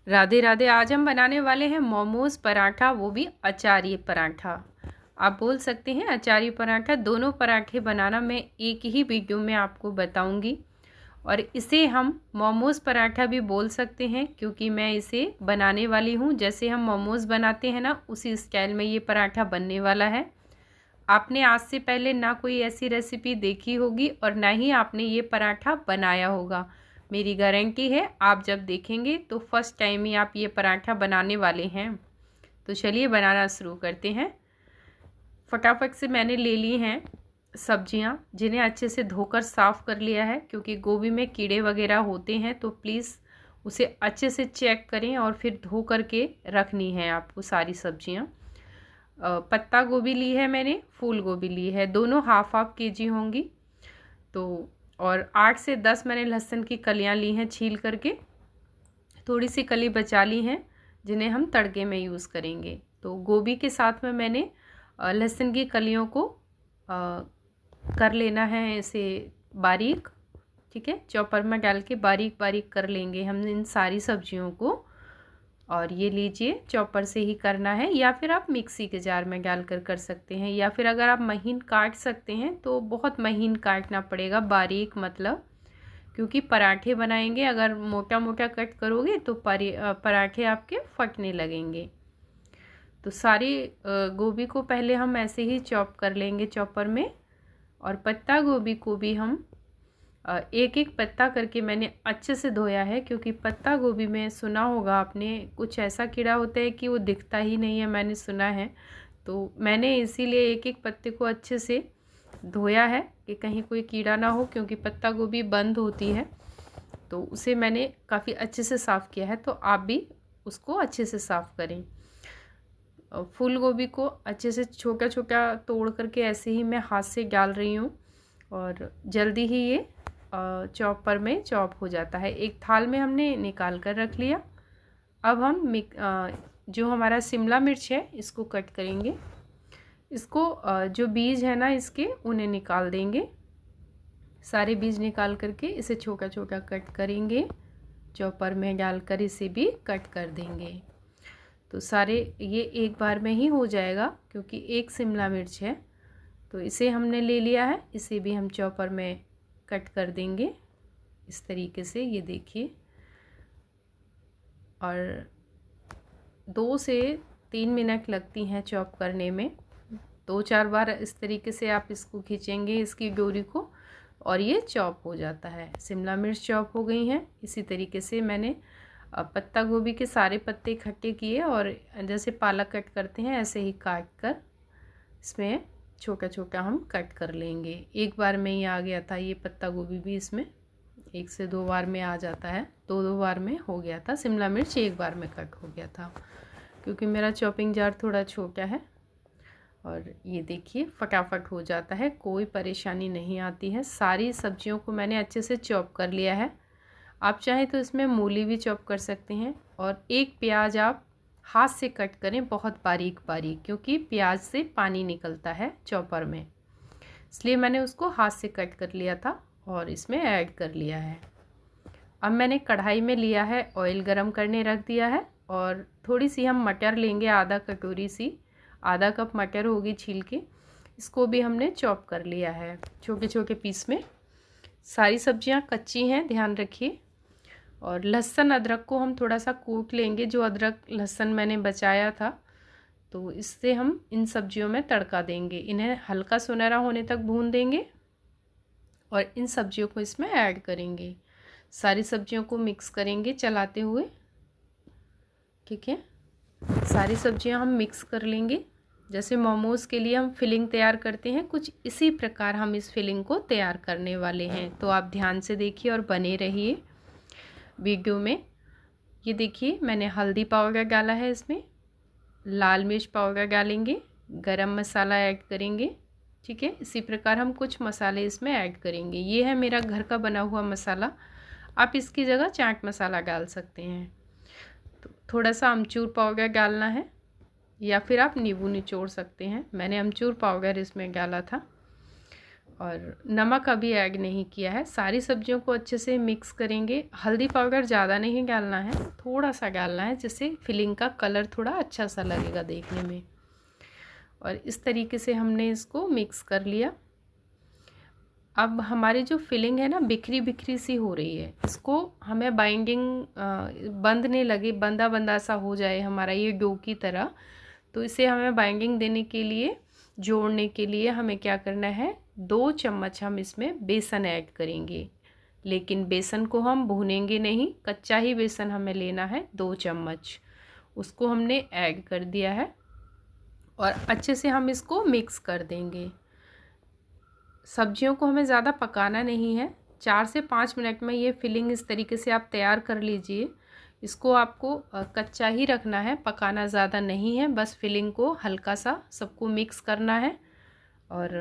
राधे राधे। आज हम बनाने वाले हैं मोमोज़ पराठा, वो भी अचारी पराठा। आप बोल सकते हैं अचारी पराठा। दोनों पराठे बनाना मैं एक ही वीडियो में आपको बताऊंगी। और इसे हम मोमोज़ पराठा भी बोल सकते हैं क्योंकि मैं इसे बनाने वाली हूँ। जैसे हम मोमोज़ बनाते हैं ना, उसी स्टाइल में ये पराठा बनने वाला है। आपने आज से पहले ना कोई ऐसी रेसिपी देखी होगी और ना ही आपने ये पराठा बनाया होगा। मेरी गारंटी है आप जब देखेंगे तो फर्स्ट टाइम ही आप ये पराठा बनाने वाले हैं। तो चलिए बनाना शुरू करते हैं। फटाफट से मैंने ले ली हैं सब्जियां, जिन्हें अच्छे से धोकर साफ़ कर लिया है क्योंकि गोभी में कीड़े वगैरह होते हैं। तो प्लीज़ उसे अच्छे से चेक करें और फिर धो करके रखनी है आपको सारी सब्जियां। पत्ता गोभी ली है मैंने, फूल गोभी ली है, दोनों हाफ हाफ केजी होंगी। तो और 8 से 10 मैंने लहसुन की कलियां ली हैं छील करके। थोड़ी सी कली बचा ली हैं जिन्हें हम तड़के में यूज़ करेंगे। तो गोभी के साथ में मैंने लहसुन की कलियों को कर लेना है ऐसे बारीक। ठीक है, चॉपर में डाल के बारीक बारीक कर लेंगे हम इन सारी सब्जियों को। और ये लीजिए, चॉपर से ही करना है या फिर आप मिक्सी के जार में डाल कर सकते हैं, या फिर अगर आप महीन काट सकते हैं तो बहुत महीन काटना पड़ेगा, बारीक मतलब, क्योंकि पराठे बनाएंगे। अगर मोटा मोटा कट करोगे तो पराठे आपके फटने लगेंगे। तो सारी गोभी को पहले हम ऐसे ही चॉप कर लेंगे चॉपर में। और पत्ता गोभी को भी हम एक एक पत्ता करके मैंने अच्छे से धोया है, क्योंकि पत्ता गोभी में सुना होगा आपने कुछ ऐसा कीड़ा होता है कि वो दिखता ही नहीं है, मैंने सुना है। तो मैंने इसीलिए एक एक पत्ते को अच्छे से धोया है कि कहीं कोई कीड़ा ना हो, क्योंकि पत्ता गोभी बंद होती है। तो उसे मैंने काफ़ी अच्छे से साफ़ किया है, तो आप भी उसको अच्छे से साफ़ करें। फूल गोभी को अच्छे से छोटा छोटा तोड़ करके ऐसे ही मैं हाथ से डाल रही हूँ और जल्दी ही ये चॉपर में चॉप हो जाता है। एक थाल में हमने निकाल कर रख लिया। अब हम जो हमारा शिमला मिर्च है इसको कट करेंगे। इसको जो बीज है ना इसके, उन्हें निकाल देंगे। सारे बीज निकाल करके इसे छोटा छोटा कट करेंगे। चॉपर में डालकर इसे भी कट कर देंगे। तो सारे ये एक बार में ही हो जाएगा क्योंकि एक शिमला मिर्च है। तो इसे हमने ले लिया है, इसे भी हम चॉपर में कट कर देंगे इस तरीके से, ये देखिए। और 2 से 3 मिनट लगती हैं चॉप करने में। 2-4 बार इस तरीके से आप इसको खींचेंगे इसकी डोरी को और ये चॉप हो जाता है। शिमला मिर्च चॉप हो गई हैं। इसी तरीके से मैंने पत्ता गोभी के सारे पत्ते इकट्ठे किए और जैसे पालक कट करते हैं ऐसे ही काट कर इसमें छोटा छोटा हम कट कर लेंगे। एक बार में ही आ गया था ये पत्ता गोभी भी, इसमें 1 से 2 बार में आ जाता है। 2 बार में हो गया था। शिमला मिर्च एक बार में कट हो गया था क्योंकि मेरा चॉपिंग जार थोड़ा छोटा है। और ये देखिए फटाफट हो जाता है, कोई परेशानी नहीं आती है। सारी सब्जियों को मैंने अच्छे से चॉप कर लिया है। आप चाहें तो इसमें मूली भी चॉप कर सकते हैं। और एक प्याज आप हाथ से कट करें बहुत बारीक बारीक, क्योंकि प्याज से पानी निकलता है चॉपर में, इसलिए मैंने उसको हाथ से कट कर लिया था और इसमें ऐड कर लिया है। अब मैंने कढ़ाई में लिया है, ऑयल गरम करने रख दिया है और थोड़ी सी हम मटर लेंगे, आधा कटोरी सी, आधा कप मटर होगी छील के। इसको भी हमने चॉप कर लिया है छोटे छोटे पीस में। सारी सब्जियां कच्ची हैं, ध्यान रखिए। और लहसुन अदरक को हम थोड़ा सा कूट लेंगे, जो अदरक लहसुन मैंने बचाया था। तो इससे हम इन सब्जियों में तड़का देंगे। इन्हें हल्का सुनहरा होने तक भून देंगे और इन सब्जियों को इसमें ऐड करेंगे। सारी सब्जियों को मिक्स करेंगे चलाते हुए। ठीक है, सारी सब्जियां हम मिक्स कर लेंगे। जैसे मोमोज़ के लिए हम फिलिंग तैयार करते हैं, कुछ इसी प्रकार हम इस फिलिंग को तैयार करने वाले हैं। तो आप ध्यान से देखिए और बने रहिए वीडियो में। ये देखिए मैंने हल्दी पाउडर डाला है, इसमें लाल मिर्च पाउडर डालेंगे, गरम मसाला ऐड करेंगे। ठीक है, इसी प्रकार हम कुछ मसाले इसमें ऐड करेंगे। ये है मेरा घर का बना हुआ मसाला, आप इसकी जगह चाट मसाला डाल सकते हैं। तो थोड़ा सा अमचूर पाउडर डालना है या फिर आप नींबू निचोड़ सकते हैं। मैंने अमचूर पाउडर इसमें डाला था। और नमक अभी ऐड नहीं किया है। सारी सब्जियों को अच्छे से मिक्स करेंगे। हल्दी पाउडर ज़्यादा नहीं डालना है, थोड़ा सा डालना है, जिससे फिलिंग का कलर थोड़ा अच्छा सा लगेगा देखने में। और इस तरीके से हमने इसको मिक्स कर लिया। अब हमारी जो फिलिंग है ना बिखरी बिखरी सी हो रही है, इसको हमें बाइंडिंग बंद नहीं लगे, बंदा बंदा सा हो जाए हमारा ये डो की तरह। तो इसे हमें बाइंडिंग देने के लिए, जोड़ने के लिए हमें क्या करना है, 2 चम्मच हम इसमें बेसन ऐड करेंगे। लेकिन बेसन को हम भूनेंगे नहीं, कच्चा ही बेसन हमें लेना है 2 चम्मच। उसको हमने ऐड कर दिया है और अच्छे से हम इसको मिक्स कर देंगे। सब्जियों को हमें ज़्यादा पकाना नहीं है, 4 से 5 मिनट में ये फिलिंग इस तरीके से आप तैयार कर लीजिए। इसको आपको कच्चा ही रखना है, पकाना ज़्यादा नहीं है। बस फिलिंग को हल्का सा सबको मिक्स करना है और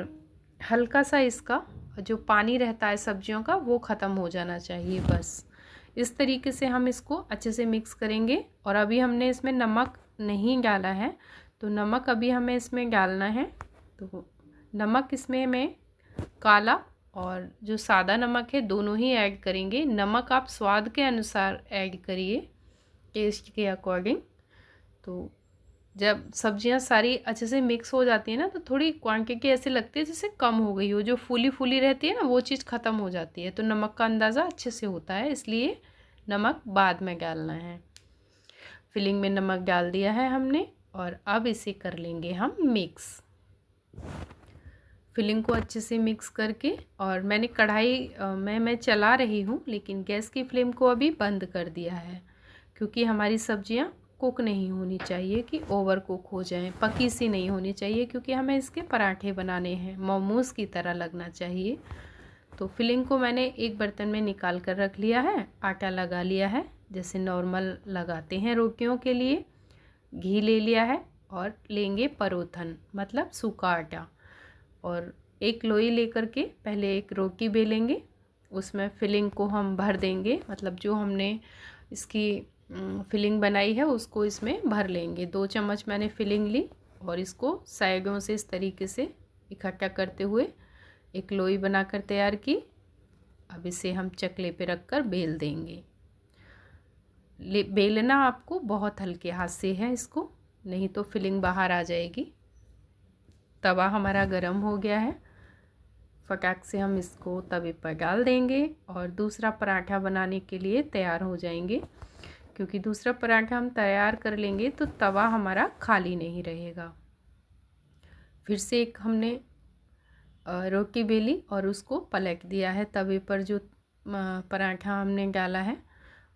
हल्का सा इसका जो पानी रहता है सब्जियों का वो ख़त्म हो जाना चाहिए। बस इस तरीके से हम इसको अच्छे से मिक्स करेंगे। और अभी हमने इसमें नमक नहीं डाला है, तो नमक अभी हमें इसमें डालना है। तो नमक इसमें मैं काला और जो सादा नमक है दोनों ही ऐड करेंगे। नमक आप स्वाद के अनुसार ऐड करिए, टेस्ट के अकॉर्डिंग। तो जब सब्जियां सारी अच्छे से मिक्स हो जाती है ना, तो थोड़ी क्वांटिटी ऐसे लगती है जैसे कम हो गई हो, जो फूली फूली रहती है ना वो चीज़ ख़त्म हो जाती है। तो नमक का अंदाज़ा अच्छे से होता है, इसलिए नमक बाद में डालना है। फिलिंग में नमक डाल दिया है हमने और अब इसे कर लेंगे हम मिक्स। फिलिंग को अच्छे से मिक्स करके, और मैंने कढ़ाई मैं चला रही हूँ, लेकिन गैस की फ्लेम को अभी बंद कर दिया है, क्योंकि हमारी सब्जियाँ कुक नहीं होनी चाहिए कि ओवर कुक हो जाएं, पकी सी नहीं होनी चाहिए, क्योंकि हमें इसके पराठे बनाने हैं, मोमोज़ की तरह लगना चाहिए। तो फिलिंग को मैंने एक बर्तन में निकाल कर रख लिया है, आटा लगा लिया है जैसे नॉर्मल लगाते हैं रोटियों के लिए। घी ले लिया है और लेंगे परोथन, मतलब सूखा आटा। और एक लोई लेकर के पहले एक रोटी बेलेंगे, उसमें फिलिंग को हम भर देंगे, मतलब जो हमने इसकी फिलिंग बनाई है उसको इसमें भर लेंगे। 2 चम्मच मैंने फिलिंग ली और इसको साइडों से इस तरीके से इकट्ठा करते हुए एक लोई बनाकर तैयार की। अब इसे हम चकले पे रखकर बेल देंगे। बेलना आपको बहुत हल्के हाथ से है इसको, नहीं तो फिलिंग बाहर आ जाएगी। तवा हमारा गरम हो गया है, फटाक से हम इसको तवे पर डाल देंगे और दूसरा पराठा बनाने के लिए तैयार हो जाएंगे। क्योंकि दूसरा पराठा हम तैयार कर लेंगे तो तवा हमारा खाली नहीं रहेगा। फिर से एक हमने रोटी बेली और उसको पलट दिया है तवे पर, जो पराठा हमने डाला है।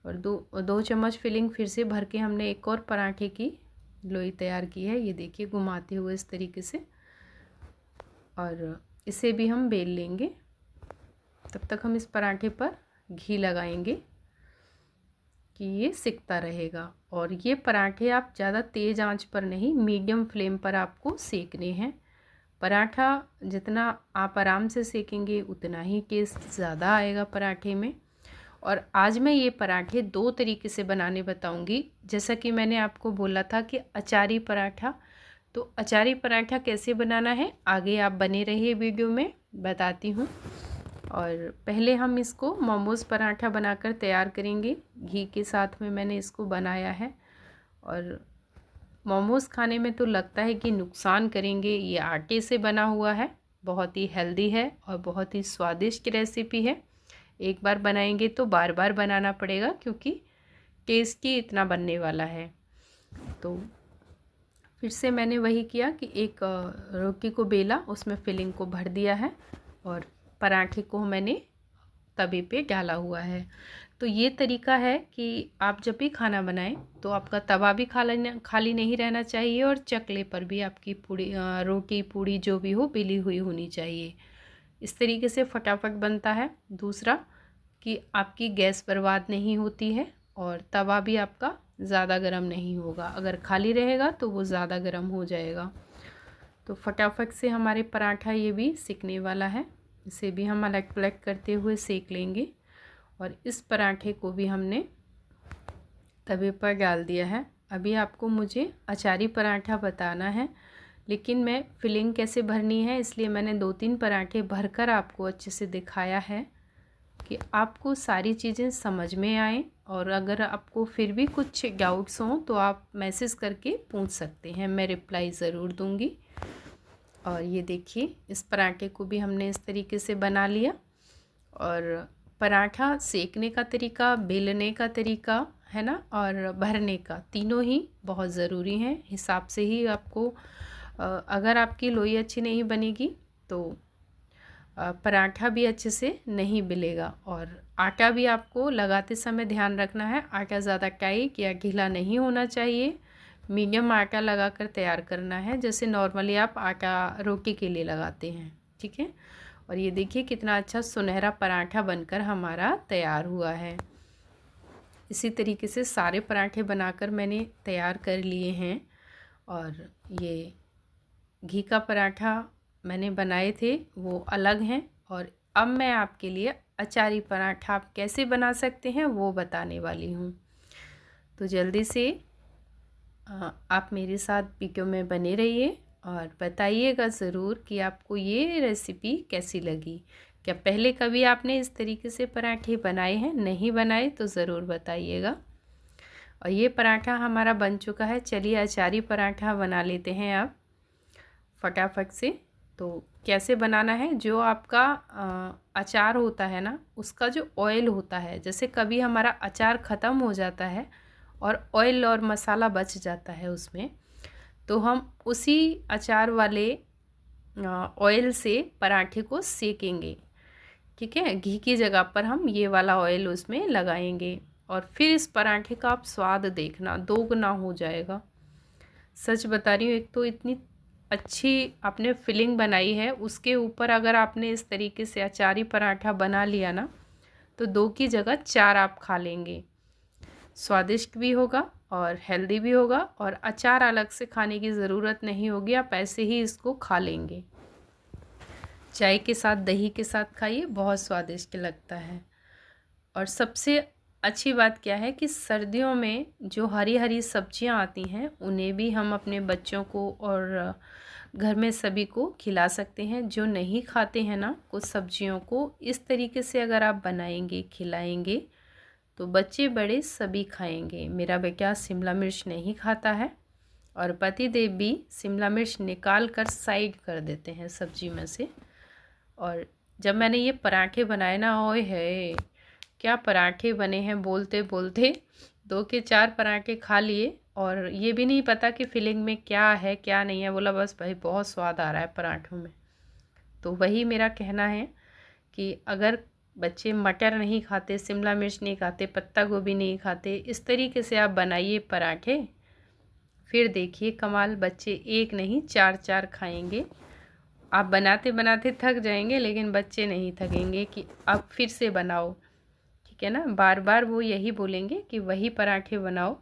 और 2 चम्मच फिलिंग फिर से भर के हमने एक और पराठे की लोई तैयार की है, ये देखिए घुमाते हुए इस तरीके से। और इसे भी हम बेल लेंगे। तब तक हम इस पराठे पर घी लगाएंगे कि ये सिकता रहेगा। और ये पराठे आप ज़्यादा तेज़ आंच पर नहीं, मीडियम फ्लेम पर आपको सेकने हैं। पराठा जितना आप आराम से सेकेंगे उतना ही टेस्ट ज़्यादा आएगा पराठे में। और आज मैं ये पराठे 2 तरीके से बनाने बताऊंगी। जैसा कि मैंने आपको बोला था कि अचारी पराठा, तो अचारी पराठा कैसे बनाना है आगे आप बने रहिए, वीडियो में बताती हूँ। और पहले हम इसको मोमोज़ पराठा बनाकर तैयार करेंगे। घी के साथ में मैंने इसको बनाया है। और मोमोज़ खाने में तो लगता है कि नुकसान करेंगे, ये आटे से बना हुआ है, बहुत ही हेल्दी है और बहुत ही स्वादिष्ट रेसिपी है। एक बार बनाएंगे तो बार बार बनाना पड़ेगा, क्योंकि टेस्टी इतना बनने वाला है। तो फिर से मैंने वही किया कि एक रोटी को बेला, उसमें फिलिंग को भर दिया है और पराठे को मैंने तवे पे डाला हुआ है। तो ये तरीका है कि आप जब भी खाना बनाएं तो आपका तवा भी खाली नहीं रहना चाहिए और चकले पर भी आपकी रोटी पूड़ी जो भी हो बेली हुई होनी चाहिए। इस तरीके से फटाफट बनता है। दूसरा कि आपकी गैस बर्बाद नहीं होती है और तवा भी आपका ज़्यादा गर्म नहीं होगा। अगर खाली रहेगा तो वो ज़्यादा गर्म हो जाएगा। तो फटाफट से हमारे पराठा ये भी सिकने वाला है। इसे भी हम अलग पलट करते हुए सेक लेंगे। और इस पराठे को भी हमने तवे पर डाल दिया है। अभी आपको मुझे अचारी पराठा बताना है, लेकिन मैं फिलिंग कैसे भरनी है इसलिए मैंने 2-3 पराठे भरकर आपको अच्छे से दिखाया है कि आपको सारी चीज़ें समझ में आए। और अगर आपको फिर भी कुछ डाउट्स हों तो आप मैसेज करके पूछ सकते हैं, मैं रिप्लाई ज़रूर दूँगी। और ये देखिए इस पराठे को भी हमने इस तरीके से बना लिया। और पराठा सेकने का तरीका, बेलने का तरीका है ना, और भरने का, तीनों ही बहुत ज़रूरी हैं। हिसाब से ही आपको अगर आपकी लोई अच्छी नहीं बनेगी तो पराठा भी अच्छे से नहीं बेलेगा। और आटा भी आपको लगाते समय ध्यान रखना है, आटा ज़्यादा टाइट या ढीला नहीं होना चाहिए। मीडियम आटा लगाकर तैयार करना है, जैसे नॉर्मली आप आटा रोटी के लिए लगाते हैं, ठीक है। और ये देखिए कितना अच्छा सुनहरा पराठा बनकर हमारा तैयार हुआ है। इसी तरीके से सारे पराठे बनाकर मैंने तैयार कर लिए हैं। और ये घी का पराठा मैंने बनाए थे वो अलग हैं। और अब मैं आपके लिए अचारी पराठा आप कैसे बना सकते हैं वो बताने वाली हूँ। तो जल्दी से आप मेरे साथ वीडियो में बने रहिए और बताइएगा ज़रूर कि आपको ये रेसिपी कैसी लगी। क्या पहले कभी आपने इस तरीके से पराठे बनाए हैं? नहीं बनाए तो ज़रूर बताइएगा। और ये पराठा हमारा बन चुका है। चलिए अचारी पराठा बना लेते हैं आप फटाफट से। तो कैसे बनाना है, जो आपका अचार होता है ना, उसका जो ऑयल होता है, जैसे कभी हमारा अचार ख़त्म हो जाता है और ऑयल और मसाला बच जाता है उसमें, तो हम उसी अचार वाले ऑयल से पराठे को सेकेंगे, ठीक है। घी की जगह पर हम ये वाला ऑयल उसमें लगाएंगे और फिर इस पराठे का आप स्वाद देखना दोगुना हो जाएगा। सच बता रही हूँ, एक तो इतनी अच्छी आपने फिलिंग बनाई है, उसके ऊपर अगर आपने इस तरीके से अचारी पराठा बना लिया ना तो 2 की जगह 4 आप खा लेंगे। स्वादिष्ट भी होगा और हेल्दी भी होगा, और अचार अलग से खाने की ज़रूरत नहीं होगी, आप ऐसे ही इसको खा लेंगे। चाय के साथ, दही के साथ खाइए, बहुत स्वादिष्ट लगता है। और सबसे अच्छी बात क्या है कि सर्दियों में जो हरी हरी सब्जियां आती हैं उन्हें भी हम अपने बच्चों को और घर में सभी को खिला सकते हैं। जो नहीं खाते हैं ना कुछ सब्जियों को, इस तरीके से अगर आप बनाएंगे, खिलाएंगे तो बच्चे बड़े सभी खाएंगे। मेरा बेटा शिमला मिर्च नहीं खाता है और पतिदेव भी शिमला मिर्च निकाल कर साइड कर देते हैं सब्जी में से। और जब मैंने ये पराठे बनाए ना, ओए है क्या पराठे बने हैं, बोलते बोलते 2 के 4 पराठे खा लिए। और ये भी नहीं पता कि फिलिंग में क्या है क्या नहीं है, बोला बस भाई बहुत स्वाद आ रहा है पराठों में। तो वही मेरा कहना है कि अगर बच्चे मटर नहीं खाते, शिमला मिर्च नहीं खाते, पत्ता गोभी नहीं खाते, इस तरीके से आप बनाइए पराठे, फिर देखिए कमाल, बच्चे 1 नहीं 4-4 खाएंगे। आप बनाते बनाते थक जाएंगे लेकिन बच्चे नहीं थकेंगे कि अब फिर से बनाओ, ठीक है ना। बार बार वो यही बोलेंगे कि वही पराठे बनाओ।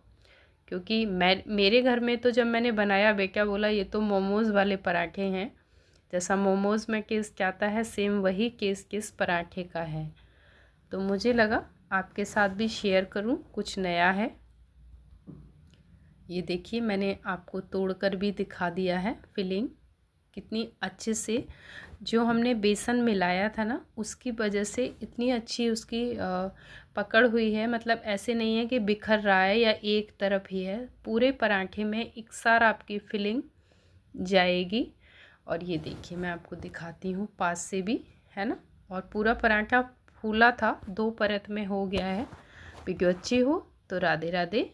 क्योंकि मेरे घर में तो जब मैंने बनाया, बेटा बोला ये तो मोमोज़ वाले पराठे हैं, जैसा मोमोज़ में टेस्ट आता है सेम वही टेस्ट इस पराठे का है। तो मुझे लगा आपके साथ भी शेयर करूं, कुछ नया है। ये देखिए मैंने आपको तोड़कर भी दिखा दिया है फिलिंग कितनी अच्छे से, जो हमने बेसन मिलाया था ना उसकी वजह से इतनी अच्छी उसकी पकड़ हुई है। मतलब ऐसे नहीं है कि बिखर रहा है या एक तरफ ही है, पूरे पराठे में एकसार आपकी फिलिंग जाएगी। और ये देखिए मैं आपको दिखाती हूँ पास से भी, है ना। और पूरा पराठा फूला था, 2 परत में हो गया है। वीडियो अच्छी हो तो राधे राधे।